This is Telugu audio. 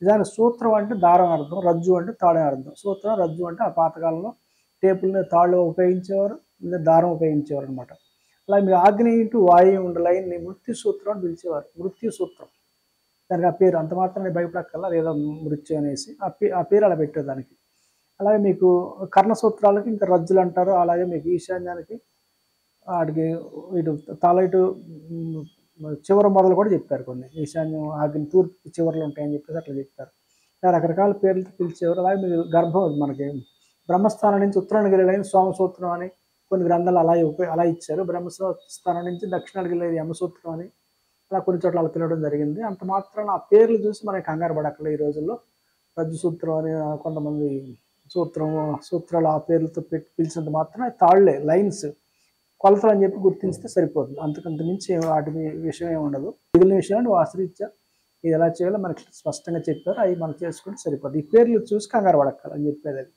నిజానికి సూత్రం అంటే దారం అర్థం, రజ్జు అంటే తాడు అర్థం. సూత్రం, రజ్జు అంటే ఆ పాతకాలంలో టేపుల్ని తాళ్ళు ఉపయోగించేవారు, లేదా దారం ఉపయోగించేవారు అనమాట. అలా మీరు ఆగ్నేయ టు వాయువు ఉండే లైన్ని మృత్యు సూత్రం అని పిలిచేవారు. మృత్యు సూత్రం. దానికి ఆ పేరు. అంత మాత్రాన్ని భయపడక్కర్లా, అదేదో మృత్యు అనేసి ఆ పేరు అలా పెట్టారు దానికి. అలాగే మీకు కర్ణ సూత్రాలకి ఇంకా రజ్జులు అంటారు. అలాగే మీకు ఈశాన్యానికి ఆడికి ఇటు తల ఇటు చివర మొదలు కూడా చెప్పారు కొన్ని. ఈశాన్యం ఆగ్నేయం తూర్పు చివరలు ఉంటాయని చెప్పేసి అట్లా చెప్పారు. ఇలా రకరకాల పేర్లతో పిలిచేవారు. అలాగే మీరు గర్భం మనకి బ్రహ్మస్థానం నుంచి ఉత్తరానికి వెళ్ళే లైన్ సోమసూత్రం అని కొన్ని గ్రంథాలు అలా ఇచ్చారు. బ్రహ్మస్థానం నుంచి దక్షిణానికి వెళ్ళేది యమసూత్రం అని అలా కొన్ని చోట్ల అలా పిలవడం జరిగింది. అంత మాత్రాన ఆ పేర్లు చూసి మనకి కంగారు పడక్కర్లేదు ఈ రోజుల్లో. రజ్జు సూత్రం అని కొంతమంది సూత్రం సూత్రాలు ఆ పేర్లతో పెట్టి పిలిచినంత మాత్రాన తాళ్లే లైన్స్ కొలతలు అని చెప్పి గుర్తించితే సరిపోతుంది. అంతకంత మించి వాటి విషయం ఏమి ఉండదు. మిగిలిన విషయాన్ని వాస్తరీత్యా ఇది ఎలా చేయాలో మనకి స్పష్టంగా చెప్పారు. అవి మనం చేసుకుంటే సరిపోతుంది. ఈ పేర్లు చూసి కంగారు పడక్కర్లేదు అని చెప్పేది అది.